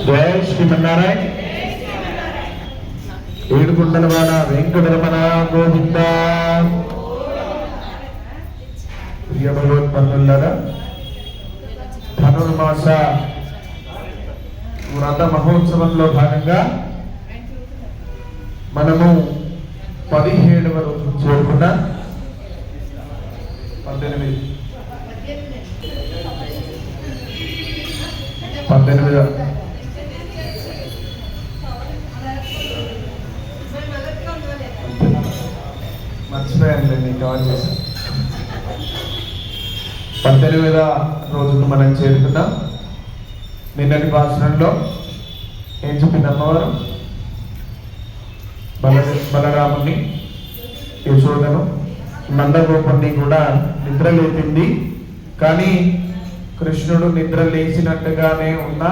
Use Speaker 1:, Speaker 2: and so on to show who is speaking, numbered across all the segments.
Speaker 1: జై శ్రీమన్నారాయణ. ఏడుకొండలవాడ వెంకటరమణ గోవింద. ప్రియ భగవత్బంధులారా, ధనుర్మాస వ్రత మహోత్సవంలో భాగంగా మనము 17వ రోజు చేరుకున్న 18 మర్చిపోయాను, మీకు కవర్ చేశాను. 18వ రోజుకు మనం చేరుకున్నాం. నిన్నటి భాషణంలో ఏం చెప్పింది అమ్మవారు? బలరాముని, యశోదను, నందగోపుని కూడా నిద్ర లేపింది. కానీ కృష్ణుడు నిద్ర లేచినట్టుగానే ఉన్న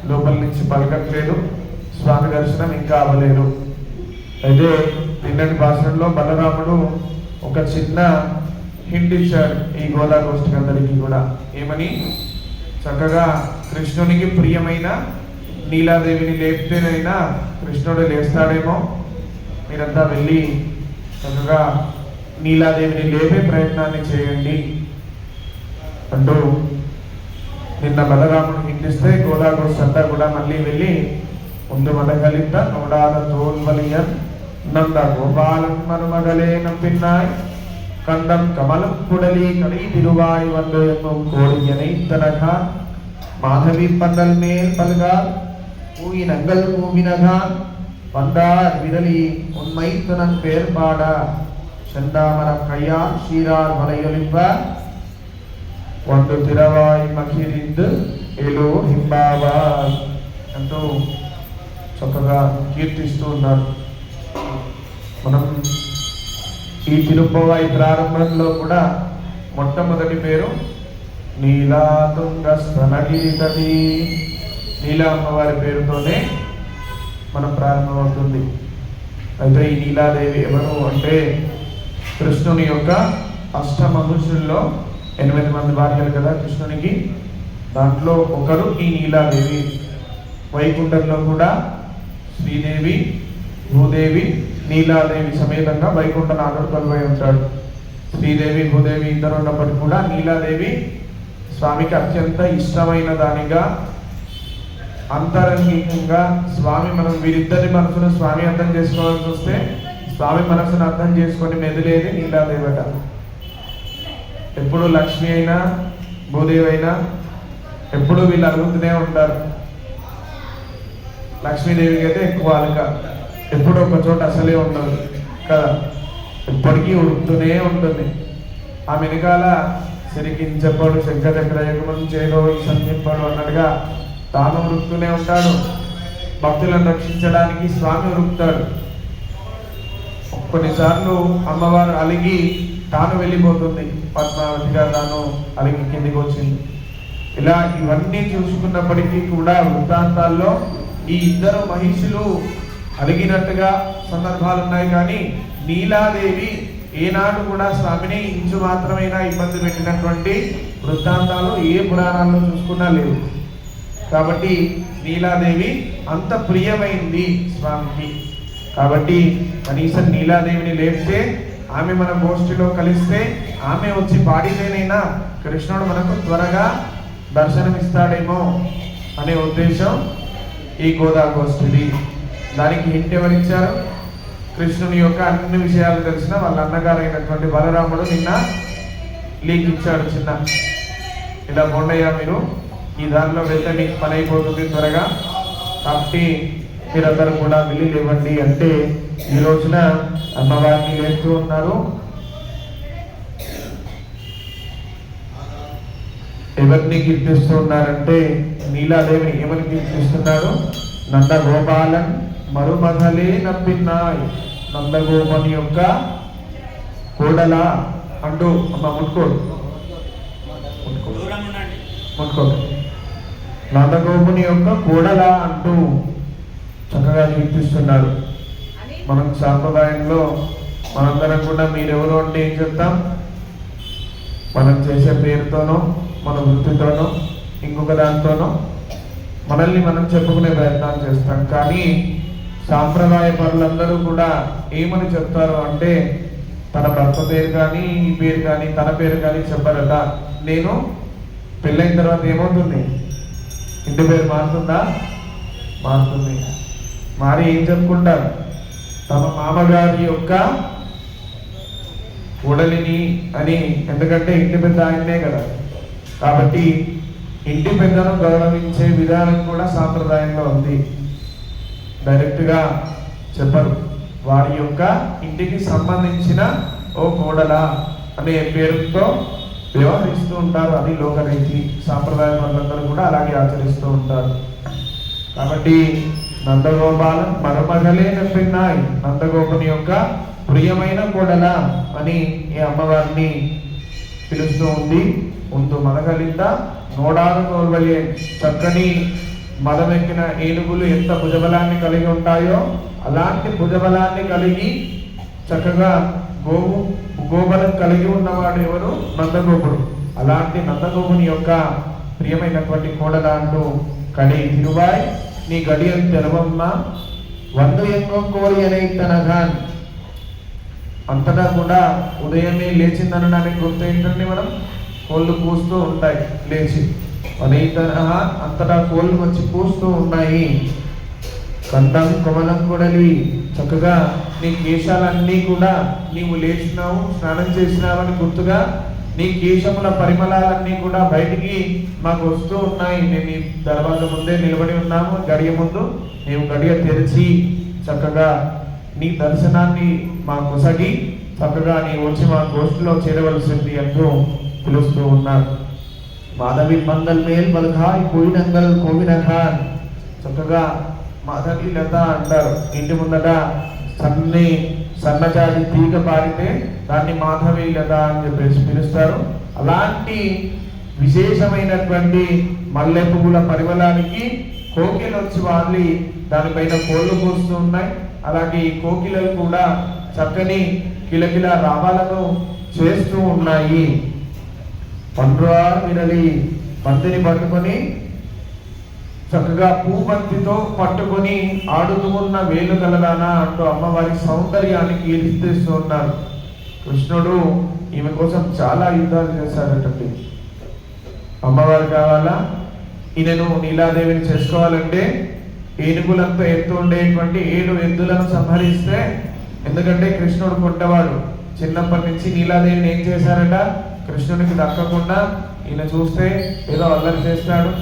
Speaker 1: లోపల నుంచి పలకట్లేదు. స్వామి దర్శనం ఇంకా అవ్వలేదు. అయితే నిన్నటి భాషణంలో బలరాముడు ఒక చిన్న హింట్ ఇచ్చాడు ఈ గోదాగోష్ఠికి అందరికీ కూడా. ఏమని? చక్కగా కృష్ణునికి ప్రియమైన నీలాదేవిని లేపితేనైనా కృష్ణుడు లేస్తాడేమో, మీరంతా వెళ్ళి చక్కగా నీలాదేవిని లేపే ప్రయత్నాన్ని చేయండి అంటూ నిన్న బలరాముడు హింటిస్తే గోదాగోష్ఠి అంతా కూడా మళ్ళీ వెళ్ళి ముందు మదగలిత నోడాల తోల్వలియన్ నంద గోపాలం మనుమగలే నమ్పిన్నాయ్ கண்டம் கமலம் குடலி கடை திருவாய் வந்து என்னும் கோடியனை தனகா மாதவி பந்தல் மேல் பல்கால் பூயினங்கள் பூவினகான் வந்தார் விரலி உண்மை தனன் பேர் பாட செந்தாமரம் கையால் சீரார் மலையொலிப்ப ಒಂದು తిరవాయి మకిరిందు ఎలో హింబావా అంటూ చక్కగా కీర్తిస్తూ ఉన్నారు. మనం ఈ తిరుపవాయి ప్రారంభంలో కూడా మొట్టమొదటి పేరు నీలాతుంగ స్తనగిరితది. నీలా అమ్మవారి పేరుతోనే మనం ప్రారంభమవుతుంది. అయితే ఈ నీలాదేవి ఎవరు అంటే కృష్ణుని యొక్క అష్టమహర్షుల్లో 8 మంది భార్యలు కదా కృష్ణునికి. దాంట్లో ఒకరు ఈ నీలాదేవి. వైకుంఠంలో కూడా శ్రీదేవి, భూదేవి, నీలాదేవి సమేతంగా వైకుంఠనాథుడు కొలువై ఉంటాడు. శ్రీదేవి, భూదేవి ఇద్దరు ఉన్నప్పటికీ కూడా నీలాదేవి స్వామికి అత్యంత ఇష్టమైన దానిగా, అంతరంగికంగా స్వామి, మనం వీరిద్దరి మనసును స్వామి అర్థం చేసుకోవాల్సి వస్తే స్వామి మనసును అర్థం చేసుకొని మెదిలేది నీలాదేవట. ఎప్పుడు లక్ష్మి అయినా భూదేవి అయినా ఎప్పుడు వీళ్ళు అడుగుతూనే ఉంటారు. లక్ష్మీదేవికి అయితే ఎక్కువ అలక, ఎప్పుడు ఒక చోట అసలే ఉండదు కదా, ఎప్పటికీ ఉడుకుతూనే ఉంటుంది. ఆ వెనకాల సిరికించపడు శంఖచక్రయకమం చేదో ఈ సంధింపడు అన్నట్టుగా తాను ఉరుకుతూనే ఉంటాడు. భక్తులను రక్షించడానికి స్వామి ఉరుకుతాడు. కొన్నిసార్లు అమ్మవారు అలిగి తాను వెళ్ళిపోతుంది. పద్మావతిగా తాను అలిగి కిందికి వచ్చింది. ఇలా ఇవన్నీ చూసుకున్నప్పటికీ కూడా వృత్తాంతాల్లో ఈ ఇద్దరు మహిషులు అలిగినట్టుగా సందర్భాలు ఉన్నాయి. కానీ నీలాదేవి ఏనాడు కూడా స్వామిని ఇంచు మాత్రమైనా ఇబ్బంది పెట్టినటువంటి వృత్తాంతాలు ఏ పురాణాల్లో చూసుకున్నా లేవు. కాబట్టి నీలాదేవి అంత ప్రియమైంది స్వామికి. కాబట్టి కనీసం నీలాదేవిని లేపితే, ఆమె మన గోష్ఠిలో కలిస్తే, ఆమె వచ్చి పాడితేనైనా కృష్ణుడు మనకు త్వరగా దర్శనమిస్తాడేమో అనే ఉద్దేశం ఈ గోదాగోష్ఠిది. దానికి హింట్ ఎవరిచ్చారు? కృష్ణుని యొక్క అన్ని విషయాలు తెలిసిన వాళ్ళ అన్నగారైనటువంటి బలరాముడు నిన్న లీక్ ఇచ్చాడు చిన్న. ఇలా బొండయ్య, మీరు ఈ దారిలో వెళ్తే మీకు పని అయిపోతుంది త్వరగా, కాబట్టి మీరందరూ కూడా వెళ్ళి లేవండి అంటే ఈ రోజున అమ్మవారిని లేస్తూ ఉన్నారు. ఎవరిని కీర్తిస్తూ ఉన్నారంటే నీలాదేవిని. ఏమని కీర్తిస్తున్నాడు? నందగోపాలన్ మరుమగలే నప్పిన్నాయ్. నందగోపని యొక్క కోడల అంటూ అమ్మ ముట్టుకోడు, నందగోపుని యొక్క కోడల అంటూ చక్కగా కీర్తిస్తున్నాడు. మనం సాంప్రదాయంలో మనందరం కూడా మీరెవరు అంటే ఏం చెప్తాం? మనం చేసే పేరుతోనో, మన వృత్తితోనో, ఇంకొక దాంతోనో మనల్ని మనం చెప్పుకునే ప్రయత్నాలు చేస్తాం. కానీ సాంప్రదాయ పరులందరూ కూడా ఏమని చెప్తారు అంటే తన భర్త పేరు కానీ ఈ పేరు కానీ తన పేరు కానీ చెప్పరట. నేను పెళ్ళైన తర్వాత ఏమవుతుంది, ఇంటి పేరు మారుతుందా? మారుతుంది. మారి ఏం చెప్పుకుంటారు, తమ మామగారి యొక్క ఉడలిని అని. ఎందుకంటే ఇంటి పెద్ద ఆయనే కదా. కాబట్టి ఇంటి పెద్దను గౌరవించే విధానం కూడా సాంప్రదాయంలో ఉంది. డైరెక్ట్గా చెప్పరు, వారి యొక్క ఇంటికి సంబంధించిన ఓ కోడల అనే పేరుతో వ్యవహరిస్తూ ఉంటారు. అది లోకరీతి. సాంప్రదాయ పనులందరూ కూడా అలాగే ఆచరిస్తూ ఉంటారు. కాబట్టి నందగోపాలం మరమగలే నెప్పినాయి, నందగోపుని యొక్క ప్రియమైన కోడల అని ఈ అమ్మవారిని పిలుస్తూ ఉంది. ముందు మదగలింత నోడారు తోల్వలే, చక్కని మదమెక్కిన ఏనుగులు ఎంత భుజబలాన్ని కలిగి ఉంటాయో అలాంటి భుజబలాన్ని కలిగి చక్కగా గోబలం కలిగి ఉన్నవాడు ఎవరు? నందగోపుడు. అలాంటి నందగోపుని యొక్క ప్రియమైనటువంటి కోడల అంటూ కడి తిరువాయ్ నీ గడియం తెలవమ్మ వందు ఎంగో కోరి అనైతనగాన్. అంతటా కూడా ఉదయమే లేచిందనడానికి గుర్తు ఏంటండి, మనం కోళ్ళు కూస్తూ ఉంటాయి లేచి. అనైతనహ అంతటా కోళ్ళు వచ్చి కూస్తూ ఉన్నాయి. కండం కొమలం కొడలి, చక్కగా నీ కేశాలన్నీ కూడా నీవు లేచినావు స్నానం చేసినావని గుర్తుగా నీ కేశముల పరిమళాలన్నీ కూడా బయటికి మాకు వస్తూ ఉన్నాయి. మేము ఈ దర్వాజా ముందే నిలబడి ఉన్నాము, గడియ ముందు మేము గడియ తెరిచి చక్కగా నీ దర్శనాన్ని మా కొసగి చక్కగా నీ వచ్చి మా గోష్ఠిలో చేరవలసింది అంటూ పిలుస్తూ ఉన్నారు. మాధవి మంగల్ మేల్ మల్ఘాయ్ కోయినంగల్ కోవినఖాన్. చక్కగా మాధవి లత అంటారు. ఇంటి ముందట సన్నజాతి తీగ పారితే దాన్ని మాధవి లత అని చెప్పేసి పిలుస్తారు. అలాంటి విశేషమైనటువంటి మల్లె పువ్వుల పరిమళానికి కోకిలు వచ్చి వాలి దానిపైన కోళ్ళు కూస్తూ ఉన్నాయి. అలాగే ఈ కోకిలలు కూడా చక్కని కిలకిల రావాలను చేస్తూ ఉన్నాయి. పండ్రా విరలి బంతిని పట్టుకొని చక్కగా పూబంతితో పట్టుకొని ఆడుతూ ఉన్న వేలు కలదానా అంటూ అమ్మవారి సౌందర్యాన్ని కీర్తిస్తూ ఉన్నారు. కృష్ణుడు ఈమె కోసం చాలా యుద్ధాలు చేశాడటండి. అమ్మవారు కావాలా, ఈయనను నీలాదేవిని చేసుకోవాలంటే ఏనుగులంతా ఎత్తు ఉండేటువంటి 7 ఎద్దులను సంహరిస్తే, ఎందుకంటే కృష్ణుడు కొంటవాడు. చిన్నప్పటి నుంచి నీలాదేవిని ఏం చేశారట, కృష్ణునికి దక్కకుండా ఈయన చూస్తే ఏదో అల్లరి చేస్తాడు,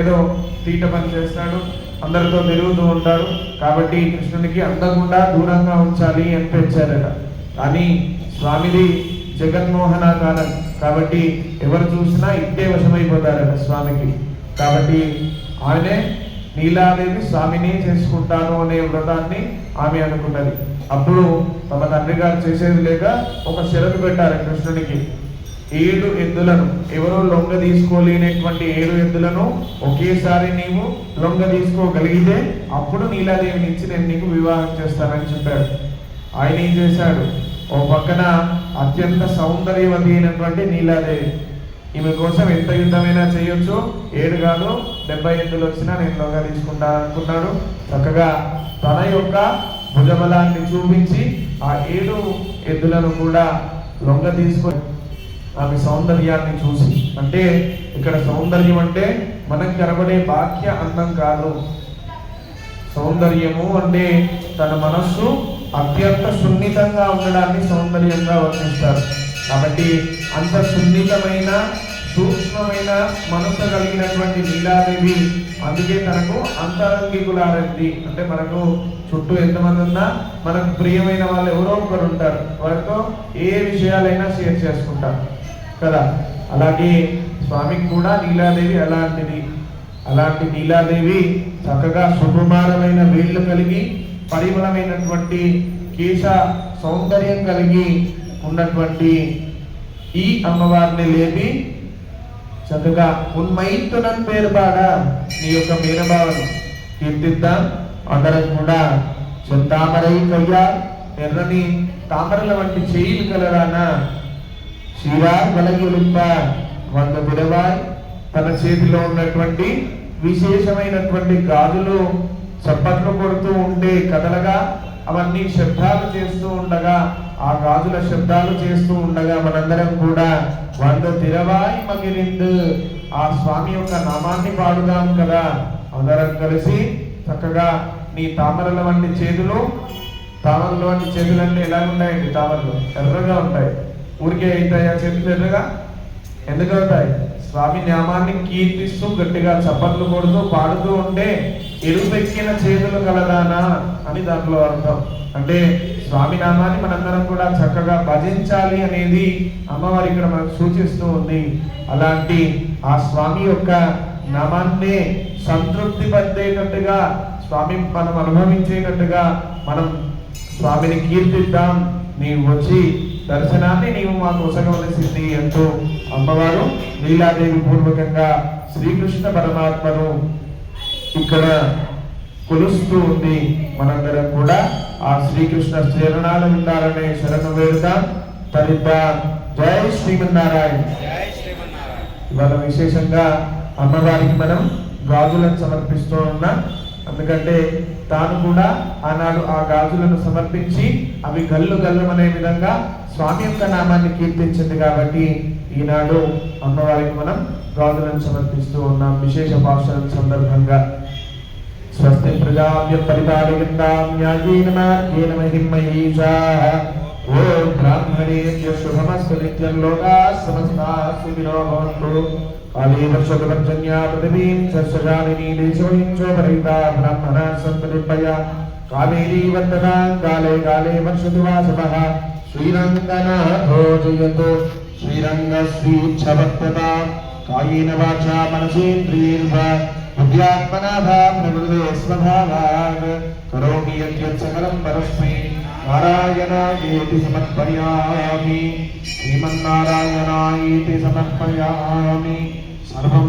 Speaker 1: ఏదో తీట పని చేస్తాడు, అందరితో తిరుగుతూ ఉంటాడు. కాబట్టి కృష్ణునికి అందకుండా దూరంగా ఉంచాలి అని పెంచారట. కానీ స్వామిది జగన్మోహనాకారం కాబట్టి ఎవరు చూసినా ఇట్టే వశమైపోతారట స్వామికి. కాబట్టి ఆయనే నీలాదేవి స్వామిని చేసుకుంటాను అనే వ్రతాన్ని ఆమె అనుకున్నది. అప్పుడు తమ తండ్రి గారు చేసేది లేక ఒక షరతు పెట్టారు కృష్ణునికి. 7 ఎద్దులను ఎవరో లొంగ తీసుకోలేనటువంటి 7 ఎద్దులను ఒకేసారి నీవు లొంగ తీసుకోగలిగితే అప్పుడు నీలాదేవిని ఇచ్చి నేను నీకు వివాహం చేస్తానని చెప్పాడు. ఆయన ఏం చేశాడు, ఓ పక్కన అత్యంత సౌందర్యవతి అయినటువంటి నీలాదేవి, ఈమె కోసం ఎంత యుద్ధమైనా చేయొచ్చు, 7 కాదు 70 ఎద్దులు వచ్చినా నేను లొంగ తీసుకుంటాను అనుకున్నాడు. చక్కగా తన యొక్క భుజబలాన్ని చూపించి ఆ 7 ఎద్దులను కూడా లొంగ తీసుకొని ఆమె సౌందర్యాన్ని చూసి, అంటే ఇక్కడ సౌందర్యం అంటే మనకు కనబడే బాహ్య అందం కాదు. సౌందర్యము అంటే తన మనస్సు అత్యంత సున్నితంగా ఉండడాన్ని సౌందర్యంగా వర్ణిస్తారు. కాబట్టి అంత సున్నితమైన సూక్ష్మమైన మనసు కలిగినటువంటి నీలాదేవి, అందుకే తనకు అంతరంగికులారది. అంటే మనకు చుట్టూ ఎంతమంది ఉన్నా మనకు ప్రియమైన వాళ్ళు ఎవరో ఒకరు ఉంటారు, వారితో ఏ విషయాలైనా షేర్ చేసుకుంటారు కదా. అలాగే స్వామికి కూడా నీలాదేవి అలాంటిది. అలాంటి నీలాదేవి చక్కగా సుకుమారమైన వేళ్ళు కలిగి పరిమళమైనటువంటి కేశ సౌందర్యం కలిగి ఉన్నటువంటి ఈ అమ్మవారిని లేపి చక్కగా ఉన్మైతునన్ పేరు పాడ నీ యొక్క మేనభావను కీర్తిద్దాం. అందరం కూడా తామరై కయ్యా ఎర్రని తామరల వంటి చేయిలు కలరానా శ్రీరా వలగిలింప 100 విడవాయ్. తన చేతిలో ఉన్నటువంటి విశేషమైనటువంటి గాజులు చప్పట్లు కొడుతూ ఉంటే కదలగా అవన్నీ శబ్దాలు చేస్తూ ఉండగా, ఆ గాజుల శబ్దాలు చేస్తూ ఉండగా మనందరం కూడా వంద తిరవాయి మగిలిందు ఆ స్వామి యొక్క నామాన్ని పాడుదాం కదా. అందరం కలిసి చక్కగా నీ తామరల వంటి చేతులు, తామరల వంటి చేతులు అంటే ఎలా ఉంటాయండి? తామరలు ఎర్రగా ఉంటాయి. ఊరికే అవుతాయి ఆ చేతులు ఎర్రగా? ఎందుకు అవుతాయి? స్వామి నామాన్ని కీర్తిస్తూ గట్టిగా చప్పట్లు కొడుతూ పాడుతూ ఉంటే ఎరుపెక్కిన చేతులు కలదానా అని దాంట్లో అర్థం. అంటే స్వామి నామాన్ని మనందరం కూడా చక్కగా భజించాలి అనేది అమ్మవారి ఇక్కడ మనకు సూచిస్తూ ఉంది. అలాంటి ఆ స్వామి యొక్క నామాన్నే సంతృప్తి పట్టేటట్టుగా, స్వామి మనం అనుభవించేటట్టుగా మనం స్వామిని కీర్తిద్దాం. నీవు వచ్చి దర్శనాన్ని నీవు మాకు ఒసగవలసింది అంటూ అమ్మవారు లీలాదేవి పూర్వకంగా శ్రీకృష్ణ పరమాత్మను ఇక్కడ కొలుస్తూ ఉంది. మనందరం కూడా ఆ శ్రీకృష్ణ చరణాలు ఉండాలనే శరణు వేడుతాం. తరిద్దాం. జై శ్రీమన్నారాయణ. ఇవాళ విశేషంగా అమ్మవారికి మనం గాజులను సమర్పిస్తూ ఉన్నాం. అందుకంటే తాను కూడా ఆనాడు ఆ గాజులను సమర్పించి అవి గల్లు గల్లుమనే విధంగా స్వామి యొక్క నామాన్ని కీర్తించింది కాబట్టి ఈనాడు అమ్మవారికి మనం గాజులను సమర్పిస్తూ ఉన్నాం. విశేష భాషల సందర్భంగా స్వస్తి ప్రజాభ్య పరిపాలయంతాం న్యాయేన మార్గేణ మహిం మహీషాః. ఓం బ్రాహ్మణేభ్యో శుభమస్తు నిత్యం లోకాః సమస్తాః సుఖినో భవంతు. కాళీ వర్షతు పర్జన్యా పృథివీం సస్యశాలినీ దేశోऽयं చోపరహితా బ్రాహ్మణాः సन्तు నిర్భయాः. కావేరీ వర్తతాం కాలే కాలే వర్షతు వాసవః. శ్రీరంగనాథో జయతు శ్రీరంగశ్రీచ్ఛవక్తతాం. కాయేన వాచా మనసేంద్రియైర్వా బుద్ధ్యాత్మనా వా ప్రకృతే స్వభావాత్ కరోమి యద్యత్ సకలం పరస్మై నారాయణాయేతి సమర్పయామి. శ్రీమన్నారాయణాయేతి సమర్పయామి. సర్వం